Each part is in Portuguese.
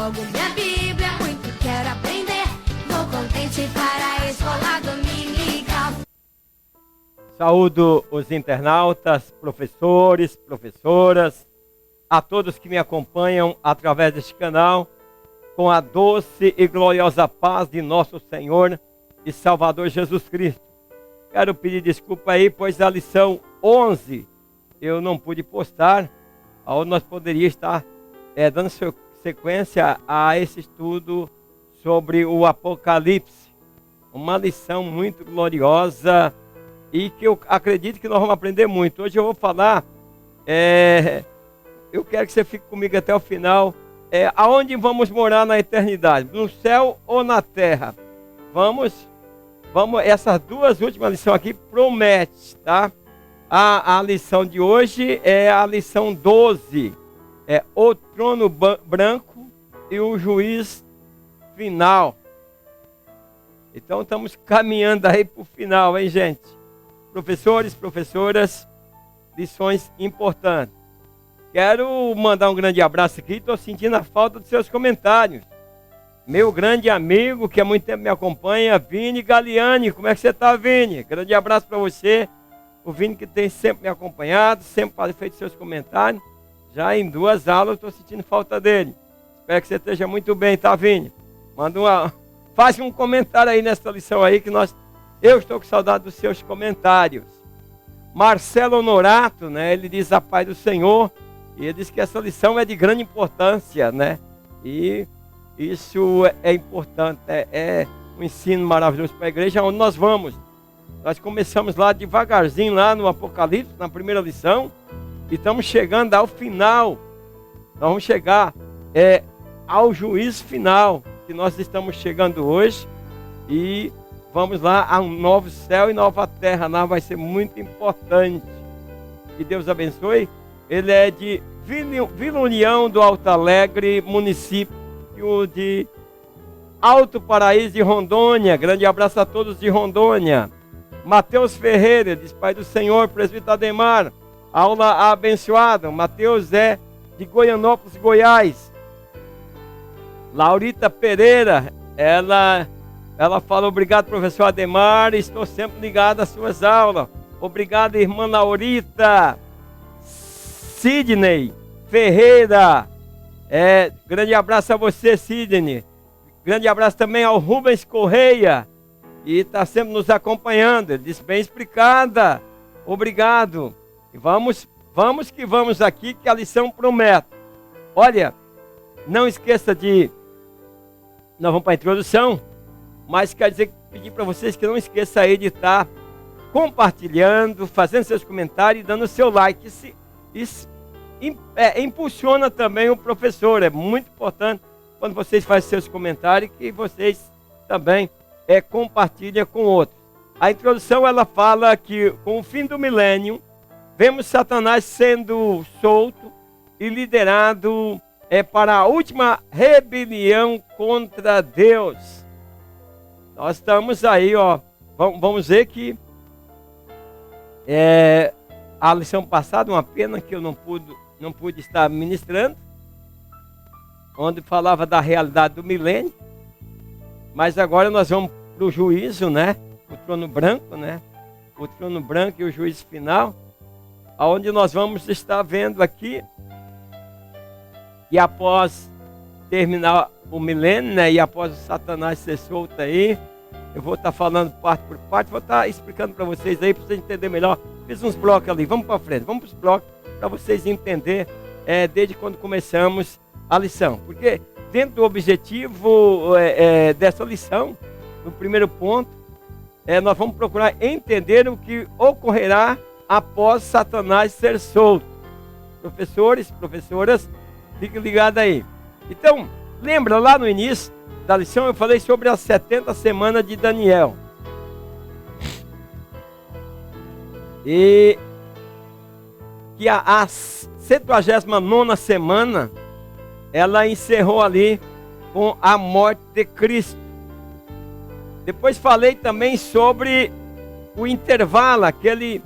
logo minha Bíblia, muito quero aprender. Vou contente para a escola dominical. Saúdo os internautas, professores, professoras, a todos que me acompanham através deste canal, com a doce e gloriosa paz de nosso Senhor e Salvador Jesus Cristo. Quero pedir desculpa aí, pois a lição 11 eu não pude postar, onde nós poderíamos estar dando sequência a esse estudo sobre o Apocalipse. Uma lição muito gloriosa e que eu acredito que nós vamos aprender muito. Hoje eu vou falar, eu quero que você fique comigo até o final, aonde vamos morar na eternidade, no céu ou na terra. Vamos, essas duas últimas lições aqui prometem, tá? A lição de hoje é a lição 12, o trono branco e o juiz final. Então estamos caminhando aí para o final, hein, gente? Professores, professoras, lições importantes. Quero mandar um grande abraço aqui, estou sentindo a falta dos seus comentários. Meu grande amigo, que há muito tempo me acompanha, Vini Galiani. Como é que você está, Vini? Grande abraço para você. O Vini que tem sempre me acompanhado, sempre feito seus comentários. Já em 2 aulas eu estou sentindo falta dele. Espero que você esteja muito bem, tá, Vini? Faz um comentário aí nessa lição aí, que eu estou com saudade dos seus comentários. Marcelo Honorato, né? Ele diz a paz do Senhor. E ele diz que essa lição é de grande importância, né? E isso é importante, é um ensino maravilhoso para a igreja, onde nós vamos. Nós começamos lá devagarzinho, lá no Apocalipse, na primeira lição, e estamos chegando ao final. Nós vamos chegar ao juízo final, que nós estamos chegando hoje, e vamos lá a um novo céu e nova terra. Lá vai ser muito importante. Que Deus abençoe. Ele é de Vila União do Alto Alegre, município de Alto Paraíso de Rondônia. Grande abraço a todos de Rondônia. Mateus Ferreira, diz Pai do Senhor, presbítero Ademar, aula abençoada. Mateus é de Goianópolis, Goiás. Laurita Pereira, ela fala: obrigado, professor Ademar, estou sempre ligado às suas aulas. Obrigado, irmã Laurita. Sidney Ferreira, grande abraço a você, Sidney. Grande abraço também ao Rubens Correia, e está sempre nos acompanhando. Ele disse: bem explicada, obrigado. E vamos que vamos aqui, que a lição promete. Olha, não esqueça nós vamos para a introdução, mas quer dizer, pedir para vocês que não esqueça aí de estar compartilhando, fazendo seus comentários e dando seu like. Isso impulsiona também o professor. É muito importante quando vocês fazem seus comentários, que vocês também compartilhem com outros. A introdução, ela fala que com o fim do milênio, vemos Satanás sendo solto e liderado para a última rebelião contra Deus. Nós estamos aí, vamos ver que a lição passada, uma pena que eu não pude estar ministrando, onde falava da realidade do milênio, mas agora nós vamos para o juízo, né? O trono branco, né? O trono branco e o juízo final, aonde nós vamos estar vendo aqui, e após terminar o milênio, né? E após o Satanás ser solto aí, eu vou estar falando parte por parte, vou estar explicando para vocês aí, para vocês entenderem melhor. Fiz uns blocos ali, vamos para frente, vamos para os blocos, para vocês entenderem desde quando começamos a lição. Porque dentro do objetivo dessa lição, no primeiro ponto, nós vamos procurar entender o que ocorrerá após Satanás ser solto. Professores, professoras, fiquem ligados aí. Então, lembra lá no início da lição eu falei sobre as 70 semanas de Daniel. E que a 79ª semana, ela encerrou ali com a morte de Cristo. Depois falei também sobre o intervalo, aquele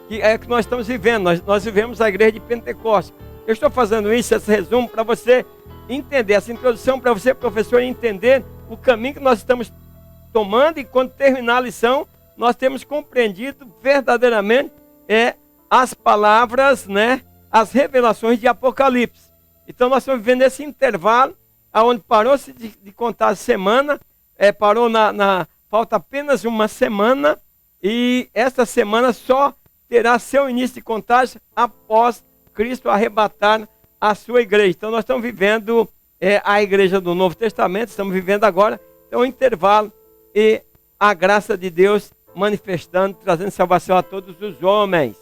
que nós estamos vivendo. Nós vivemos a igreja de Pentecostes. Eu estou fazendo esse resumo para você entender essa introdução para você, professor, entender o caminho que nós estamos tomando, e quando terminar a lição, nós temos compreendido verdadeiramente as palavras, né, as revelações de Apocalipse. Então nós estamos vivendo esse intervalo, onde parou-se de contar a semana, parou falta apenas uma semana, e esta semana só terá seu início de contagem após Cristo arrebatar a sua igreja. Então nós estamos vivendo a igreja do Novo Testamento, estamos vivendo agora, então o intervalo e a graça de Deus manifestando, trazendo salvação a todos os homens.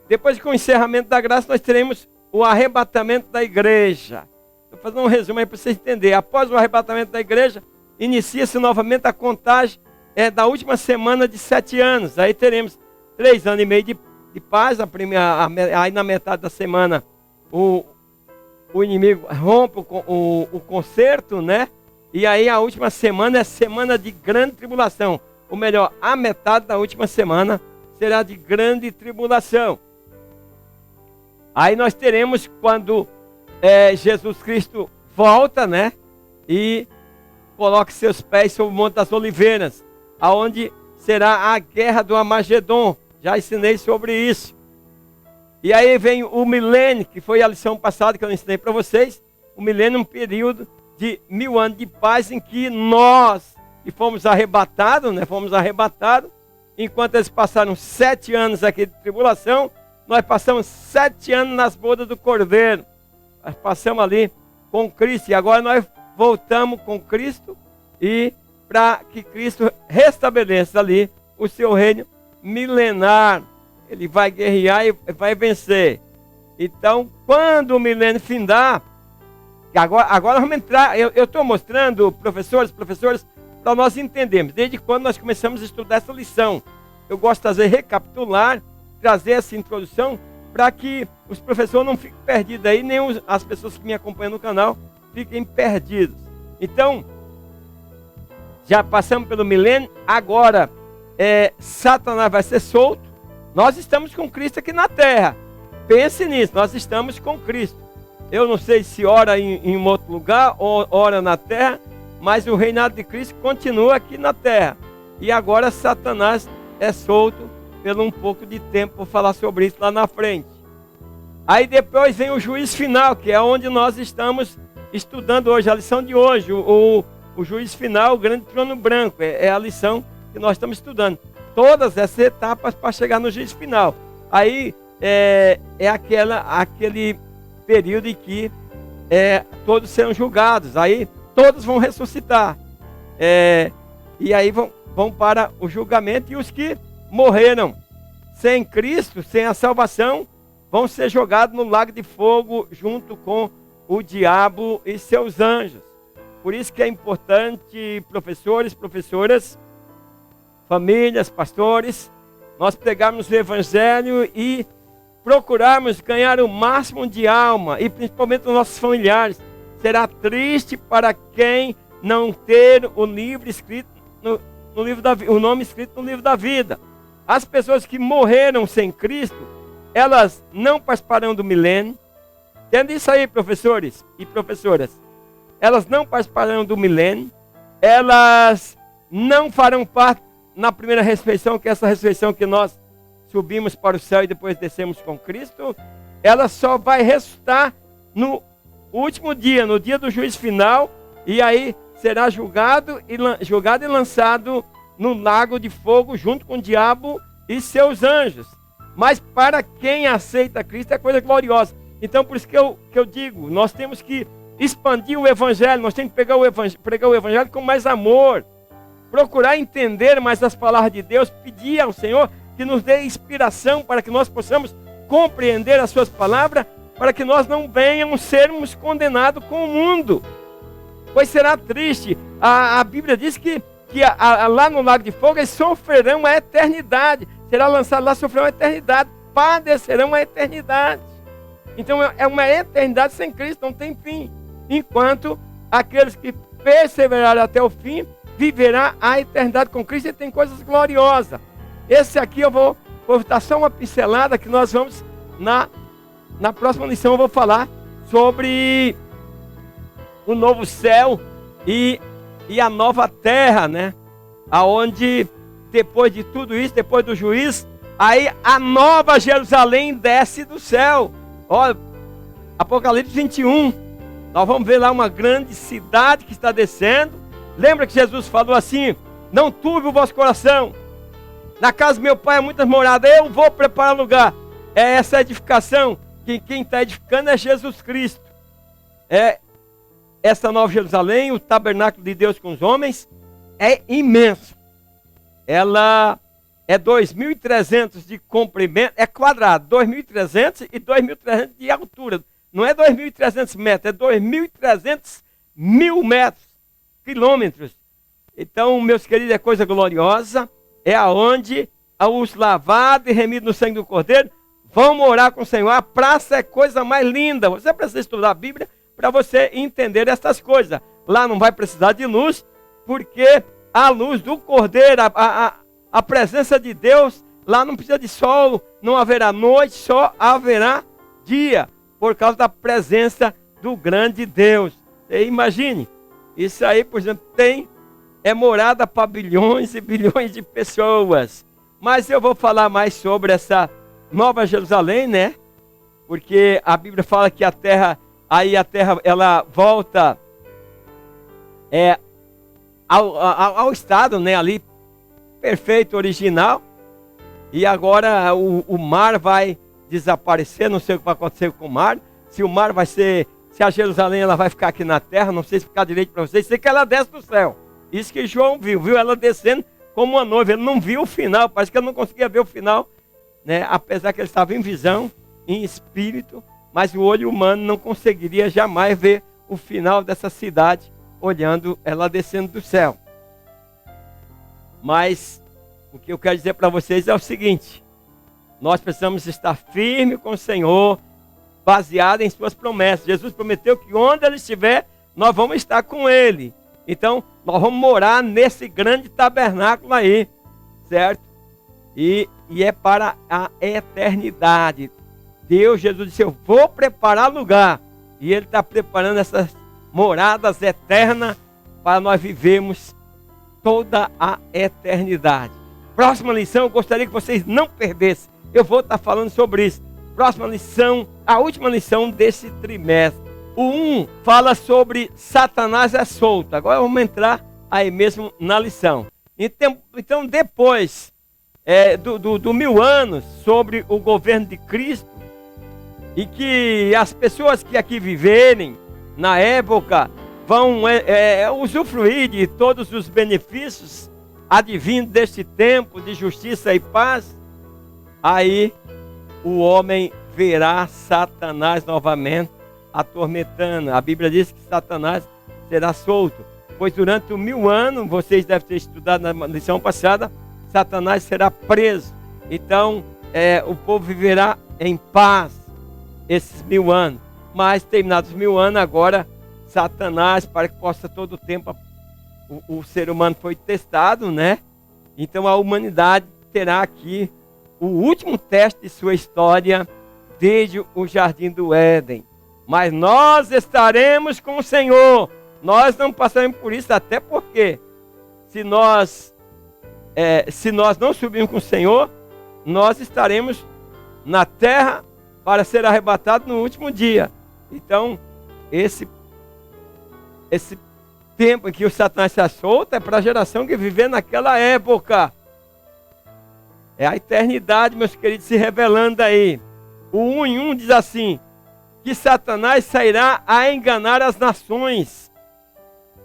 Depois com o encerramento da graça, nós teremos o arrebatamento da igreja. Vou fazer um resumo aí para vocês entenderem. Após o arrebatamento da igreja, inicia-se novamente a contagem da última semana de 7 anos. Aí teremos 3 anos e meio de paz. Aí na metade da semana o inimigo rompe o concerto, né? E aí a última semana é semana de grande tribulação. Ou melhor, a metade da última semana será de grande tribulação. Aí nós teremos quando Jesus Cristo volta, né? E coloca seus pés sobre o Monte das Oliveiras, aonde será a guerra do Armagedon. Já ensinei sobre isso. E aí vem o milênio, que foi a lição passada que eu ensinei para vocês. O milênio é um período de 1000 anos de paz em que nós, que fomos arrebatados, né? Fomos arrebatados, enquanto eles passaram 7 anos aqui de tribulação, nós passamos 7 anos nas bodas do Cordeiro. Nós passamos ali com Cristo, e agora nós voltamos com Cristo, e para que Cristo restabeleça ali o seu reino milenar. Ele vai guerrear e vai vencer. Então, quando o milênio findar, agora vamos entrar, eu estou mostrando, professores, para nós entendermos, desde quando nós começamos a estudar essa lição. Eu gosto de trazer, recapitular, trazer essa introdução, para que os professores não fiquem perdidos aí, nem as pessoas que me acompanham no canal fiquem perdidos. Então, já passamos pelo milênio, agora Satanás vai ser solto. Nós estamos com Cristo aqui na terra. Pense nisso, nós estamos com Cristo. Eu não sei se ora em outro lugar ou ora na terra, mas o reinado de Cristo continua aqui na terra. E agora Satanás é solto pelo um pouco de tempo. Vou falar sobre isso lá na frente. Aí depois vem o juízo final, que é onde nós estamos estudando hoje, a lição de hoje. O juízo final, o grande trono branco, é a lição que nós estamos estudando. Todas essas etapas para chegar no juízo final. Aí é aquele período em que todos serão julgados. Aí todos vão ressuscitar. E aí vão para o julgamento. E os que morreram sem Cristo, sem a salvação, vão ser jogados no lago de fogo junto com o diabo e seus anjos. Por isso que é importante, professores, professoras, famílias, pastores, nós pegarmos o Evangelho e procurarmos ganhar o máximo de alma, e principalmente os nossos familiares. Será triste para quem não ter o livro escrito no livro o nome escrito no livro da vida. As pessoas que morreram sem Cristo, elas não participarão do milênio. Entende isso aí, professores e professoras? Elas não participarão do milênio. Elas não farão parte na primeira ressurreição, que é essa ressurreição que nós subimos para o céu e depois descemos com Cristo. Ela só vai ressuscitar no último dia, no dia do juízo final, e aí será julgado e lançado no lago de fogo junto com o diabo e seus anjos. Mas para quem aceita Cristo é coisa gloriosa. Então por isso que eu digo, nós temos que expandir o Evangelho, nós temos que pregar o Evangelho com mais amor, procurar entender mais as palavras de Deus, pedir ao Senhor que nos dê inspiração para que nós possamos compreender as suas palavras, para que nós não venhamos sermos condenados com o mundo. Pois será triste. A Bíblia diz que lá no lago de fogo eles sofrerão a eternidade. Será lançado lá, sofrerão a eternidade, padecerão a eternidade. Então é uma eternidade sem Cristo, não tem fim. Enquanto aqueles que perseverarem até o fim, viverá a eternidade com Cristo, e tem coisas gloriosas. Esse aqui eu vou dar só uma pincelada, que nós vamos, na próxima lição eu vou falar sobre o novo céu e a nova terra, né? Aonde depois de tudo isso, depois do juízo, aí a nova Jerusalém desce do céu. Olha, Apocalipse 21, nós vamos ver lá uma grande cidade que está descendo. Lembra que Jesus falou assim: não turbe o vosso coração, na casa do meu pai há muitas moradas, eu vou preparar lugar. É essa edificação, que quem está edificando é Jesus Cristo. É essa nova Jerusalém, o tabernáculo de Deus com os homens, é imenso. Ela é 2.300 de comprimento, é quadrado, 2.300 e 2.300 de altura. Não é 2.300 metros, é 2.300 mil metros, quilômetros. Então, meus queridos, é coisa gloriosa. É aonde os lavados e remidos no sangue do Cordeiro vão morar com o Senhor. A praça é coisa mais linda. Você precisa estudar a Bíblia para você entender essas coisas. Lá não vai precisar de luz, porque a luz do Cordeiro, a presença de Deus, lá não precisa de sol, não haverá noite, só haverá dia, por causa da presença do grande Deus. Você imagine, isso aí, por exemplo, é morada para bilhões e bilhões de pessoas. Mas eu vou falar mais sobre essa nova Jerusalém, né? Porque a Bíblia fala que a terra ela volta ao estado, né, ali perfeito, original. E agora o mar vai desaparecer. Não sei o que vai acontecer com o mar. Se o mar vai ser, se a Jerusalém ela vai ficar aqui na terra, não sei explicar direito para vocês. Sei que ela desce do céu. Isso que João viu ela descendo como uma noiva. Ele não viu o final, parece que ele não conseguia ver o final, né? Apesar que ele estava em visão, em espírito, mas o olho humano não conseguiria jamais ver o final dessa cidade, olhando ela descendo do céu. Mas o que eu quero dizer para vocês é o seguinte: nós precisamos estar firmes com o Senhor, baseado em suas promessas. Jesus prometeu que onde Ele estiver, nós vamos estar com Ele. Então, nós vamos morar nesse grande tabernáculo aí, certo? E é para a eternidade. Deus, Jesus disse: eu vou preparar lugar. E Ele está preparando essas moradas eternas para nós vivermos toda a eternidade. Próxima lição, eu gostaria que vocês não perdessem. Eu vou estar falando sobre isso. Próxima lição, a última lição desse trimestre. O 1 fala sobre Satanás é solto. Agora vamos entrar aí mesmo na lição. Então depois do 1000 anos sobre o governo de Cristo, e que as pessoas que aqui viverem na época vão usufruir de todos os benefícios advindos deste tempo de justiça e paz, aí o homem verá Satanás novamente atormentando. A Bíblia diz que Satanás será solto, pois durante 1000 anos, vocês devem ter estudado na lição passada, Satanás será preso. Então o povo viverá em paz esses 1000 anos. Mas terminados os 1000 anos, agora Satanás, para que possa todo o tempo, o ser humano foi testado, né? Então a humanidade terá aqui o último teste de sua história desde o Jardim do Éden. Mas nós estaremos com o Senhor. Nós não passaremos por isso, até porque se nós não subirmos com o Senhor, nós estaremos na terra para ser arrebatados no último dia. Então, esse tempo em que o Satanás se solta é para a geração que viver naquela época. É a eternidade, meus queridos, se revelando aí. O 1 em 1 diz assim: que Satanás sairá a enganar as nações.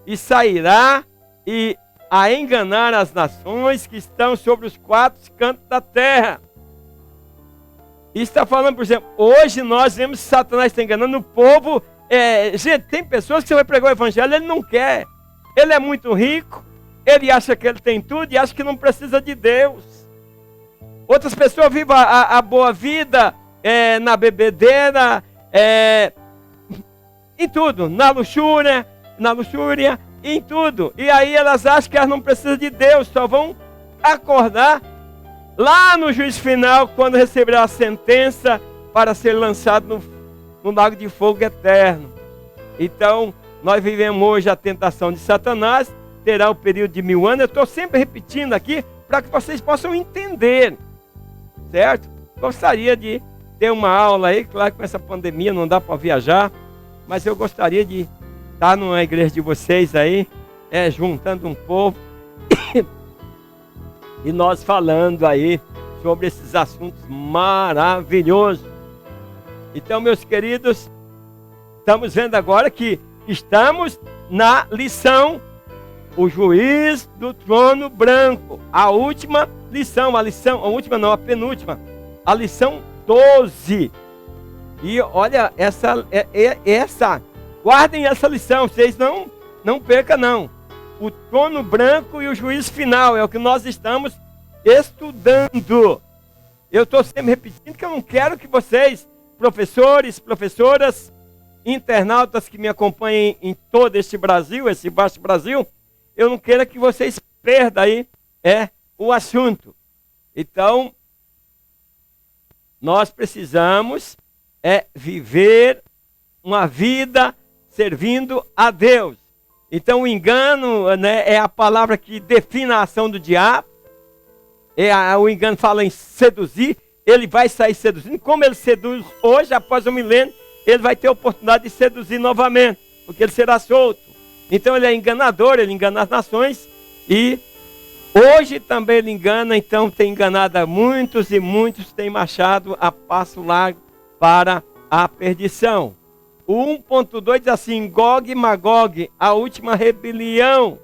E sairá a enganar as nações que estão sobre os 4 cantos da terra. E está falando, por exemplo, hoje nós vemos que Satanás está enganando o povo. Gente, tem pessoas que você vai pregar o evangelho, ele não quer. Ele é muito rico, ele acha que ele tem tudo e acha que não precisa de Deus. Outras pessoas vivem a boa vida na bebedeira, em tudo, na luxúria, em tudo. E aí elas acham que elas não precisam de Deus, só vão acordar lá no juízo final, quando receberá a sentença para ser lançado no lago de fogo eterno. Então, Nós vivemos hoje a tentação de Satanás, terá o período de 1000 anos. Eu estou sempre repetindo aqui para que vocês possam entender, certo? Gostaria de ter uma aula aí, claro que com essa pandemia não dá para viajar, mas eu gostaria de estar numa igreja de vocês aí, juntando um povo e nós falando aí sobre esses assuntos maravilhosos. Então, meus queridos, estamos vendo agora que estamos na lição, o juiz do trono branco. A última lição, a penúltima, a lição 12. E olha, essa, guardem essa lição, vocês não percam não. O trono branco e o juiz final é o que nós estamos estudando. Eu estou sempre repetindo que eu não quero que vocês, professores, professoras, internautas que me acompanhem em todo este Brasil, esse vasto Brasil, eu não quero que vocês perdam aí o assunto. Então, nós precisamos viver uma vida servindo a Deus. Então, o engano, né, é a palavra que define a ação do diabo. O engano fala em seduzir. Ele vai sair seduzindo. Como ele seduz hoje, após o milênio, ele vai ter a oportunidade de seduzir novamente, porque ele será solto. Então ele é enganador, ele engana as nações, e hoje também ele engana, então tem enganado a muitos, e muitos têm marchado a passo largo para a perdição. O 1.2 diz assim: Gog e Magog, a última rebelião.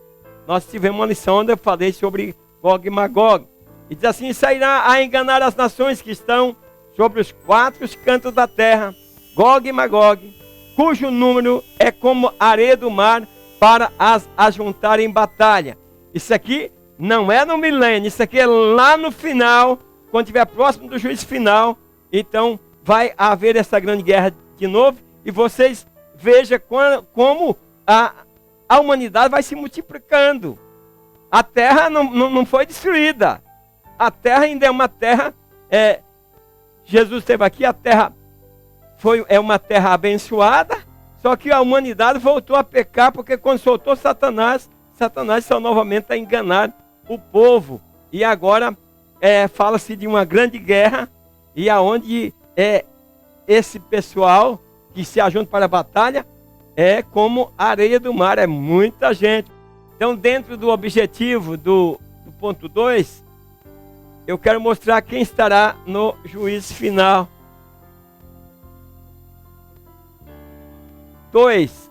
Nós tivemos uma lição onde eu falei sobre Gog e Magog. E diz assim: sairá a enganar as nações que estão sobre os 4 cantos da terra, Gog e Magog, cujo número é como areia do mar, para as ajuntar em batalha. Isso aqui não é no milênio, isso aqui é lá no final, quando estiver próximo do juízo final. Então vai haver essa grande guerra de novo, e vocês vejam como a humanidade vai se multiplicando. A terra não foi destruída. A terra ainda é uma terra, Jesus esteve aqui, a terra é uma terra abençoada, só que a humanidade voltou a pecar, porque quando soltou Satanás saiu novamente a enganar o povo. E agora fala-se de uma grande guerra, e aonde esse pessoal que se ajunta para a batalha é como areia do mar, é muita gente. Então, dentro do objetivo do ponto 2, eu quero mostrar quem estará no juízo final. 2.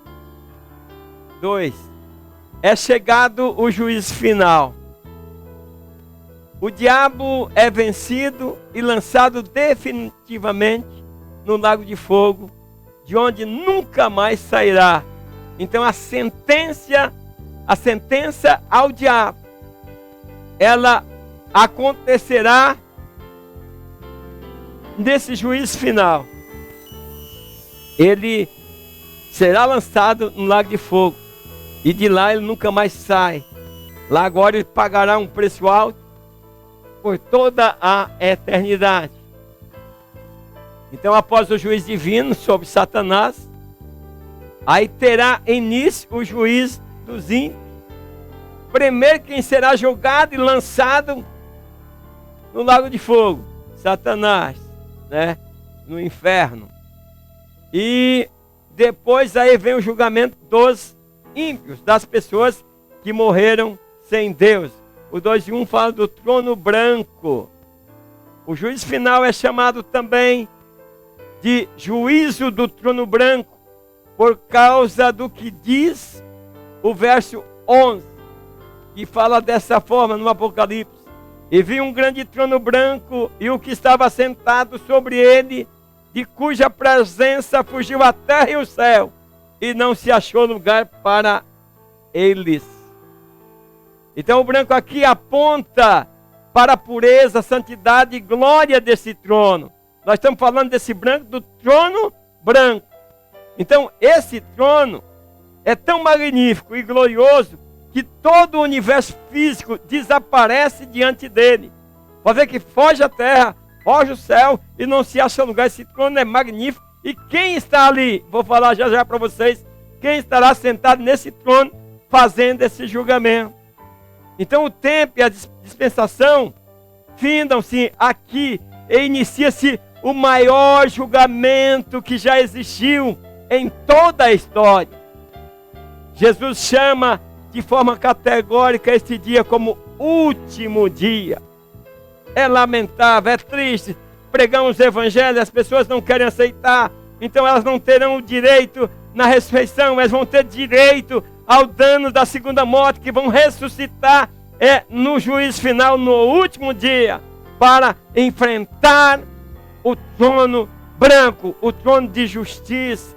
É chegado o juízo final. O diabo é vencido e lançado definitivamente no lago de fogo, de onde nunca mais sairá. Então a sentença ao diabo, ela acontecerá nesse juízo final. Ele será lançado no lago de fogo, e de lá ele nunca mais sai. Lá agora ele pagará um preço alto por toda a eternidade. Então, após o juízo divino sobre Satanás, aí terá início o juízo dos ímpios. Primeiro, quem será julgado e lançado no lago de fogo? Satanás, né? No inferno. E depois aí vem o julgamento dos ímpios, das pessoas que morreram sem Deus. O 2:1 fala do trono branco. O juízo final é chamado também de juízo do trono branco, por causa do que diz o verso 11, que fala dessa forma no Apocalipse: e vi um grande trono branco, e o que estava sentado sobre ele, de cuja presença fugiu a terra e o céu, e não se achou lugar para eles. Então o branco aqui aponta para a pureza, santidade e glória desse trono. Nós estamos falando desse branco, do trono branco. Então esse trono é tão magnífico e glorioso que todo o universo físico desaparece diante dele. Pode ver que foge a terra, foge o céu e não se acha lugar. Esse trono é magnífico. E quem está ali? Vou falar já para vocês. quem estará sentado nesse trono fazendo esse julgamento. Então o tempo e a dispensação findam-se aqui e inicia-se o maior julgamento que já existiu em toda a história. Jesus chama de forma categórica este dia como último dia. É lamentável, é triste. Pregamos o evangelho, as pessoas não querem aceitar, então elas não terão o direito na ressurreição, mas vão ter direito ao dano da segunda morte, que vão ressuscitar no juízo final, no último dia, para enfrentar o trono branco, o trono de justiça.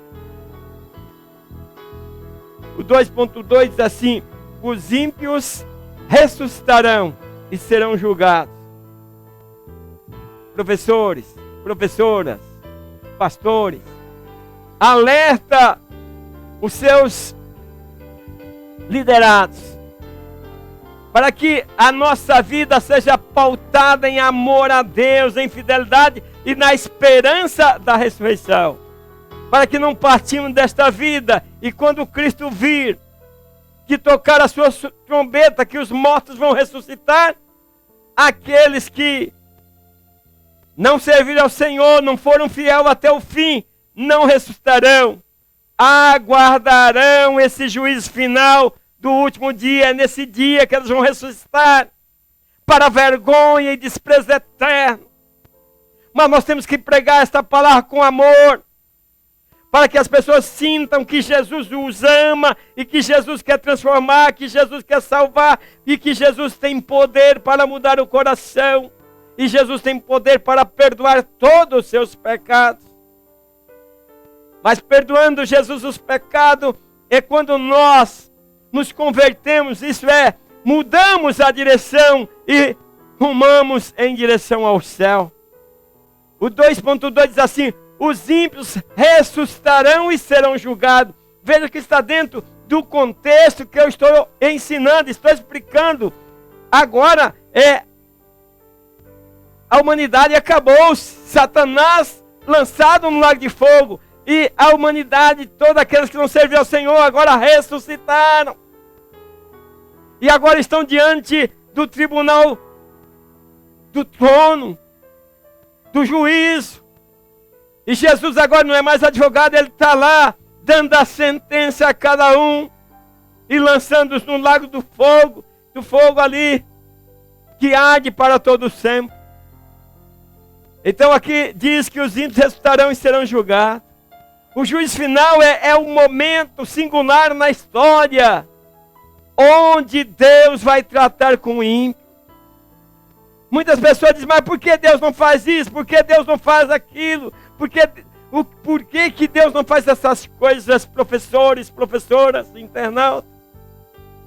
O 2.2 diz assim: os ímpios ressuscitarão e serão julgados. Professores, professoras, pastores, alerta os seus liderados para que a nossa vida seja pautada em amor a Deus, em fidelidade e na esperança da ressurreição. Para que não partimos desta vida e quando Cristo vir, que tocar a sua trombeta, que os mortos vão ressuscitar, aqueles que não serviram ao Senhor, não foram fiéis até o fim, não ressuscitarão, aguardarão esse juízo final do último dia. É nesse dia que eles vão ressuscitar, para vergonha e desprezo eterno. Mas nós temos que pregar esta palavra com amor, para que as pessoas sintam que Jesus os ama, e que Jesus quer transformar, que Jesus quer salvar, e que Jesus tem poder para mudar o coração, e Jesus tem poder para perdoar todos os seus pecados. Mas perdoando Jesus os pecados é quando nós nos convertemos, isso é, mudamos a direção e rumamos em direção ao céu. O 2.2 diz assim: os ímpios ressuscitarão e serão julgados. Veja que está dentro do contexto que eu estou ensinando, estou explicando. Agora a humanidade acabou, Satanás lançado no lago de fogo, e a humanidade, todos aqueles que não serviam ao Senhor, agora ressuscitaram. E agora estão diante do tribunal, do trono, do juízo. E Jesus agora não é mais advogado, ele está lá, dando a sentença a cada um, e lançando-os no lago do fogo ali, que arde para todo sempre. Então aqui diz que os ímpios ressuscitarão e serão julgados. O juízo final é um momento singular na história, onde Deus vai tratar com o ímpio. Muitas pessoas dizem: mas por que Deus não faz isso? Por que Deus não faz aquilo? Por que Deus não faz essas coisas, professores, professoras, internautas?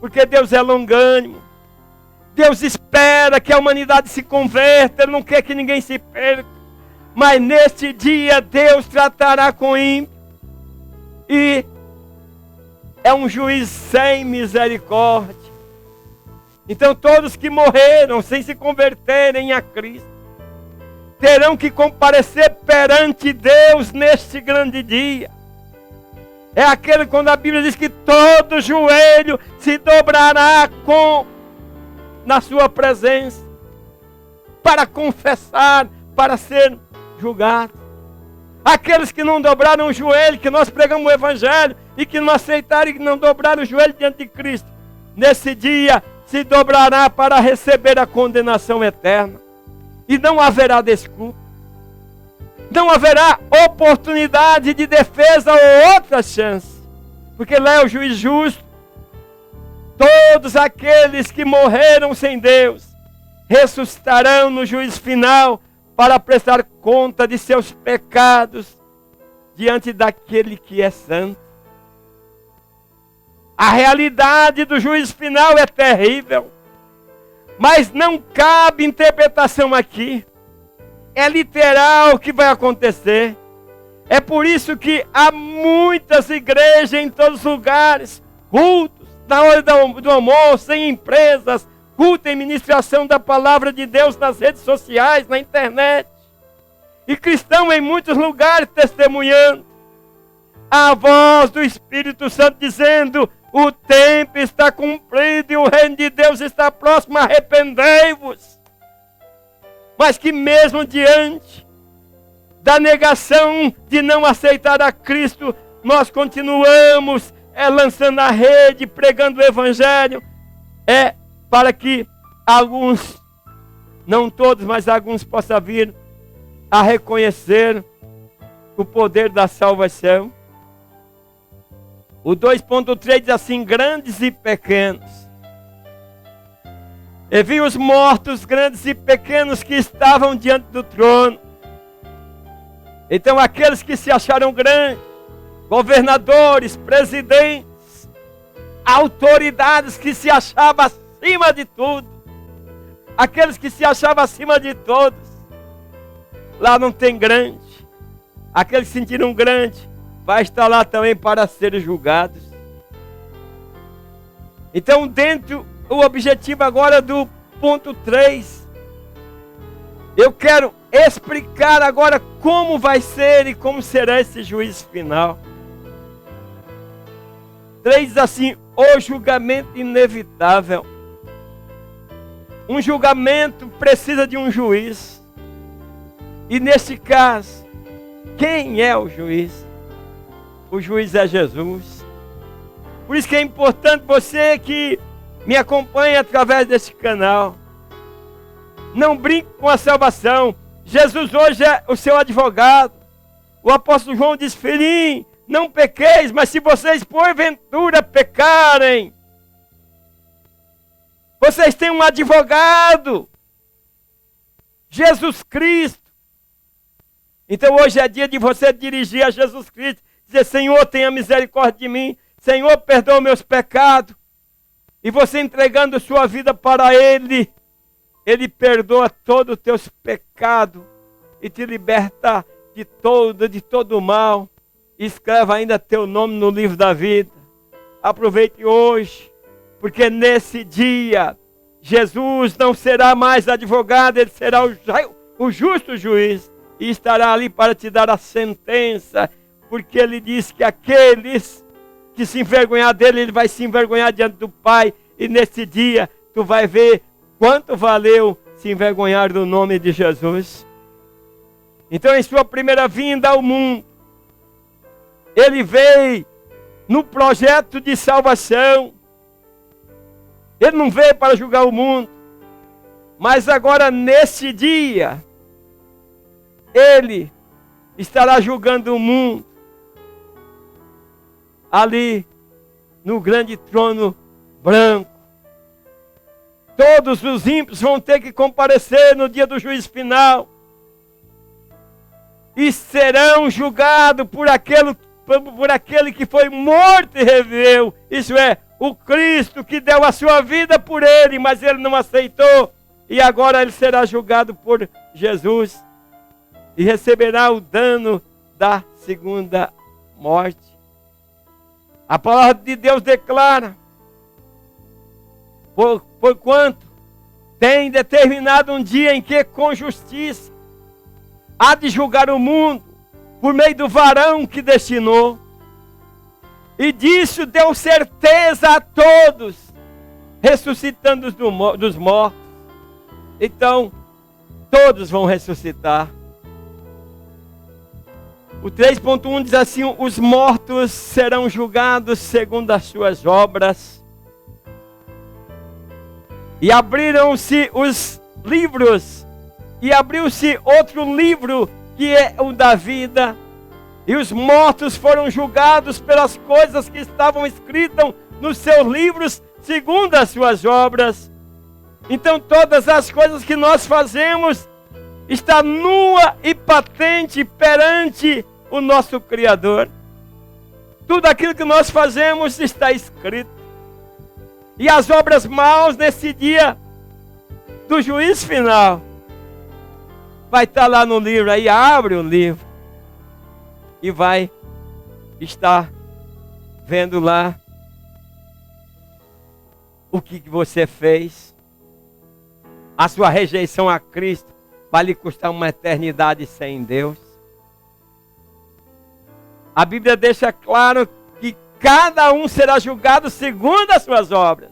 Porque Deus é longânimo. Deus espera que a humanidade se converta, Ele não quer que ninguém se perca. Mas neste dia Deus tratará com o ímpio. E é um juiz sem misericórdia. Então todos que morreram sem se converterem a Cristo terão que comparecer perante Deus neste grande dia. É aquele quando a Bíblia diz que todo joelho se dobrará na sua presença, para confessar, para ser julgado. Aqueles que não dobraram o joelho, que nós pregamos o Evangelho, e que não aceitaram e que não dobraram o joelho diante de Cristo, nesse dia se dobrará para receber a condenação eterna. E não haverá desculpa. Não haverá oportunidade de defesa ou outra chance. Porque lá é o juiz justo. Todos aqueles que morreram sem Deus ressuscitarão no juízo final para prestar conta de seus pecados diante daquele que é santo. A realidade do juízo final é terrível, mas não cabe interpretação aqui. É literal o que vai acontecer. É por isso que há muitas igrejas em todos os lugares, cultos, na hora do almoço, em empresas, culto em ministração da palavra de Deus nas redes sociais, na internet. E cristão em muitos lugares testemunhando. a voz do Espírito Santo dizendo: o tempo está cumprido e o reino de Deus está próximo, arrependei-vos. Mas que mesmo diante da negação de não aceitar a Cristo, nós continuamos lançando a rede, pregando o Evangelho, para que alguns, não todos, mas alguns possam vir a reconhecer o poder da salvação. O 2.3 diz assim: grandes e pequenos. E vi os mortos, grandes e pequenos, que estavam diante do trono. Então aqueles que se acharam grandes, governadores, presidentes, autoridades que se achavam acima de tudo, aqueles que se achavam acima de todos, lá não tem grande. Aqueles que se sentiram grande, vai estar lá também para serem julgados. Então, o objetivo agora do ponto 3, eu quero explicar agora como vai ser e como será esse juízo final. 3 diz assim: o julgamento inevitável. Um julgamento precisa de um juiz. E nesse caso, quem é o juiz? O juiz é Jesus. Por isso que é importante você que me acompanha através desse canal, não brinque com a salvação. Jesus hoje é o seu advogado. O apóstolo João diz: filhinho, não pequeis, mas se vocês porventura pecarem, vocês têm um advogado, Jesus Cristo. Então hoje é dia de você dirigir a Jesus Cristo, dizer: Senhor, tenha misericórdia de mim, Senhor, perdoa meus pecados. E você entregando sua vida para Ele, Ele perdoa todos os teus pecados e te liberta de todo mal. Escreva ainda teu nome no livro da vida. Aproveite hoje, porque nesse dia Jesus não será mais advogado, Ele será o justo juiz e estará ali para te dar a sentença, porque Ele diz que aqueles que se envergonhar dele, Ele vai se envergonhar diante do Pai, e nesse dia tu vai ver quanto valeu se envergonhar do nome de Jesus. Então, em sua primeira vinda ao mundo, Ele veio no projeto de salvação. Ele não veio para julgar o mundo, mas agora nesse dia Ele estará julgando o mundo ali no grande trono branco. Todos os ímpios vão ter que comparecer no dia do juízo final e serão julgados por aquele que foi morto e reviveu. Isso é, o Cristo que deu a sua vida por ele, mas ele não aceitou, e agora ele será julgado por Jesus e receberá o dano da segunda morte. A palavra de Deus declara: porquanto tem determinado um dia em que com justiça há de julgar o mundo por meio do varão que destinou. E disso deu certeza a todos, ressuscitando dos mortos. Então, todos vão ressuscitar. O 3.1 diz assim: os mortos serão julgados segundo as suas obras. E abriram-se os livros, e abriu-se outro livro, que é o da vida. E os mortos foram julgados pelas coisas que estavam escritas nos seus livros, segundo as suas obras. Então todas as coisas que nós fazemos está nua e patente perante o nosso Criador. Tudo aquilo que nós fazemos está escrito. E as obras maus nesse dia do juízo final vai estar lá no livro. Aí abre o livro e vai estar vendo lá o que você fez. A sua rejeição a Cristo vai lhe custar uma eternidade sem Deus. A Bíblia deixa claro que cada um será julgado segundo as suas obras.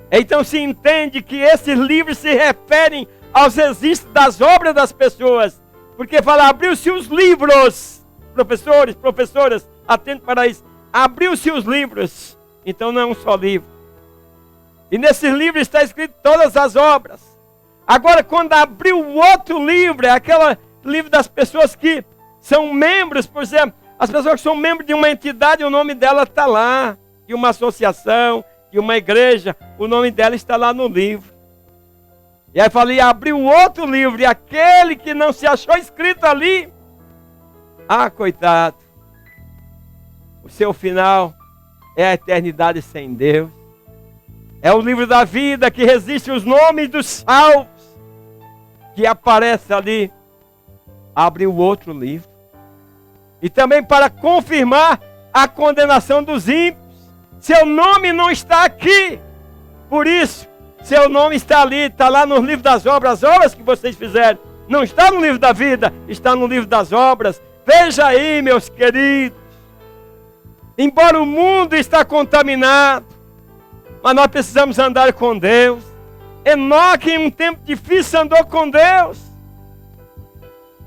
Então se entende que esses livros se referem aos registros das obras das pessoas. Porque fala, abriu-se os livros. Professores, professoras, atento para isso. Abriu-se os livros. Então não é um só livro. E nesses livros está escrito todas as obras. Agora, quando abriu o outro livro, é aquele livro das pessoas que são membros, por exemplo, as pessoas que são membros de uma entidade, o nome dela está lá, de uma associação, de uma igreja, o nome dela está lá no livro. E aí falei, abriu outro livro, e aquele que não se achou escrito ali, coitado, o seu final é a eternidade sem Deus. É o livro da vida que resiste os nomes dos salvos, que aparece ali. Abriu outro livro. E também para confirmar a condenação dos ímpios. Seu nome não está aqui. Por isso, seu nome está ali, está lá no livro das obras. As obras que vocês fizeram. Não está no livro da vida, está no livro das obras. Veja aí, meus queridos. Embora o mundo está contaminado, mas nós precisamos andar com Deus. Enoque em um tempo difícil andou com Deus.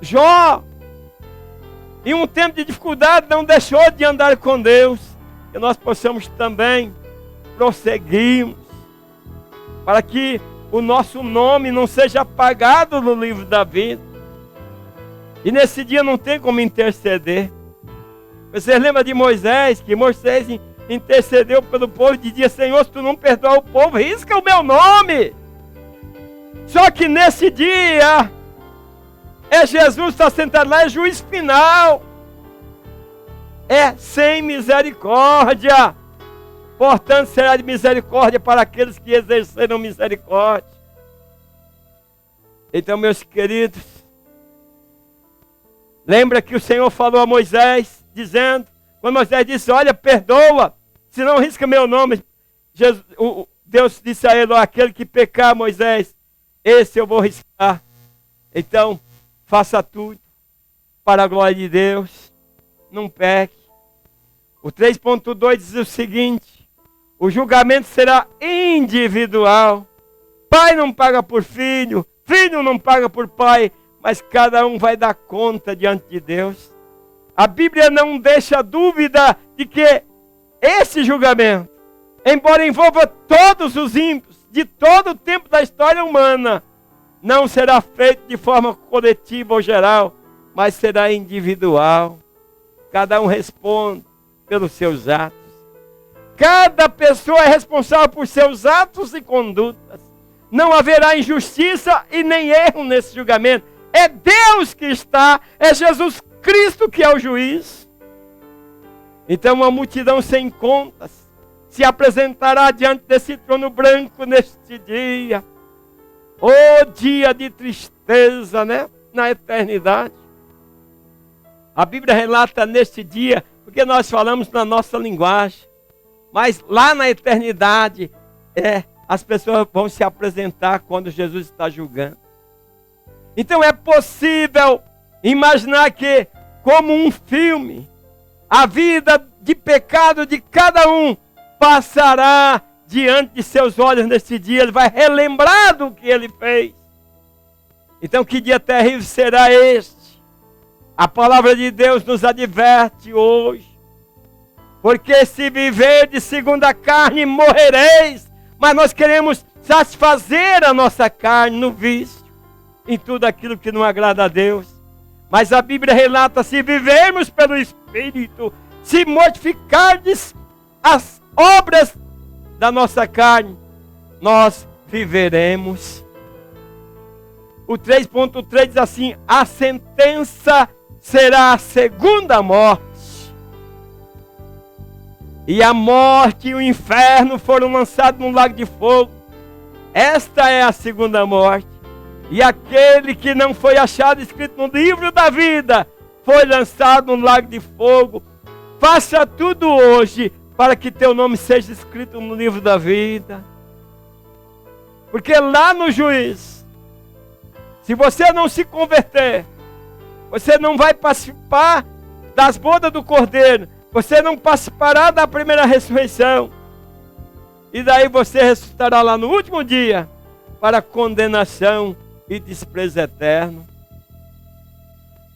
Jó, em um tempo de dificuldade, não deixou de andar com Deus. Que nós possamos também prosseguirmos, para que o nosso nome não seja apagado no livro da vida. E nesse dia não tem como interceder. Você lembra de Moisés, que Moisés intercedeu pelo povo e dizia, Senhor, se tu não perdoar o povo, risca o meu nome. Só que nesse dia, Jesus está sentado lá, é juiz final. É sem misericórdia. Portanto, será de misericórdia para aqueles que exerceram misericórdia. Então, meus queridos, lembra que o Senhor falou a Moisés, dizendo, quando Moisés disse, olha, perdoa, se não risca meu nome. Deus disse a ele, aquele que pecar, Moisés, esse eu vou riscar. Então, faça tudo para a glória de Deus. Não peque. O 3.2 diz o seguinte, o julgamento será individual. Pai não paga por filho, filho não paga por pai, mas cada um vai dar conta diante de Deus. A Bíblia não deixa dúvida de que esse julgamento, embora envolva todos os ímpios, de todo o tempo da história humana, não será feito de forma coletiva ou geral, mas será individual. Cada um responde pelos seus atos. Cada pessoa é responsável por seus atos e condutas. Não haverá injustiça e nem erro nesse julgamento. É Deus que está, é Jesus Cristo que é o juiz. Então uma multidão sem contas se apresentará diante desse trono branco neste dia. Oh, dia de tristeza, né? Na eternidade. A Bíblia relata neste dia, porque nós falamos na nossa linguagem. Mas lá na eternidade, as pessoas vão se apresentar quando Jesus está julgando. Então é possível imaginar que, como um filme, a vida de pecado de cada um passará diante de seus olhos nesse dia. Ele vai relembrar do que ele fez. Então que dia terrível será este? A palavra de Deus nos adverte hoje. Porque se viverdes segundo a carne, morrereis. Mas nós queremos satisfazer a nossa carne no vício, em tudo aquilo que não agrada a Deus. Mas a Bíblia relata, se vivermos pelo Espírito, se mortificardes as obras da nossa carne, nós viveremos. O 3.3 diz assim, a sentença será a segunda morte. E a morte e o inferno foram lançados num lago de fogo. Esta é a segunda morte. E aquele que não foi achado escrito no livro da vida foi lançado no lago de fogo. Faça tudo hoje para que teu nome seja escrito no livro da vida. Porque lá no juízo, se você não se converter, você não vai participar das bodas do Cordeiro, você não participará da primeira ressurreição. E daí você ressuscitará lá no último dia para condenação e desprezo eterno.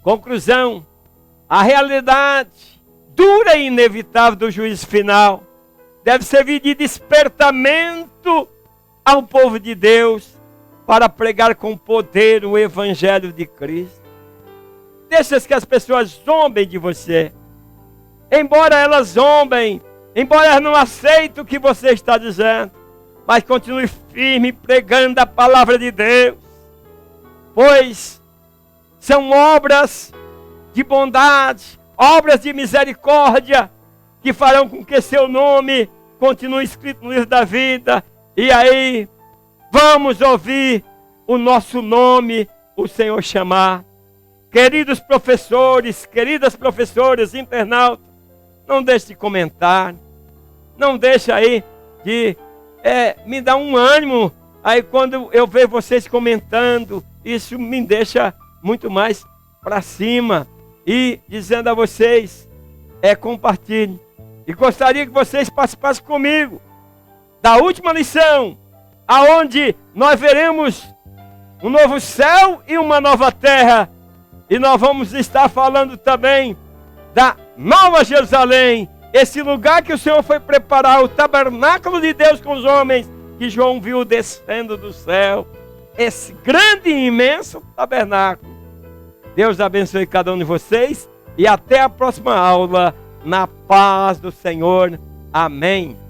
Conclusão: a realidade dura e inevitável do juízo final deve servir de despertamento ao povo de Deus para pregar com poder o evangelho de Cristo. Deixa que as pessoas zombem de você. Embora elas zombem, embora elas não aceitem o que você está dizendo, mas continue firme pregando a palavra de Deus, pois são obras de bondade, obras de misericórdia, que farão com que seu nome continue escrito no livro da vida. E aí, vamos ouvir o nosso nome, o Senhor chamar. Queridos professores, queridas professoras, internautas, não deixe de comentar, não deixe aí de me dar um ânimo. Aí quando eu vejo vocês comentando, isso me deixa muito mais para cima. E dizendo a vocês, compartilhe. E gostaria que vocês participassem comigo da última lição, aonde nós veremos um novo céu e uma nova terra. E nós vamos estar falando também da Nova Jerusalém, esse lugar que o Senhor foi preparar, o tabernáculo de Deus com os homens, que João viu descendo do céu, esse grande e imenso tabernáculo. Deus abençoe cada um de vocês e até a próxima aula, na paz do Senhor. Amém.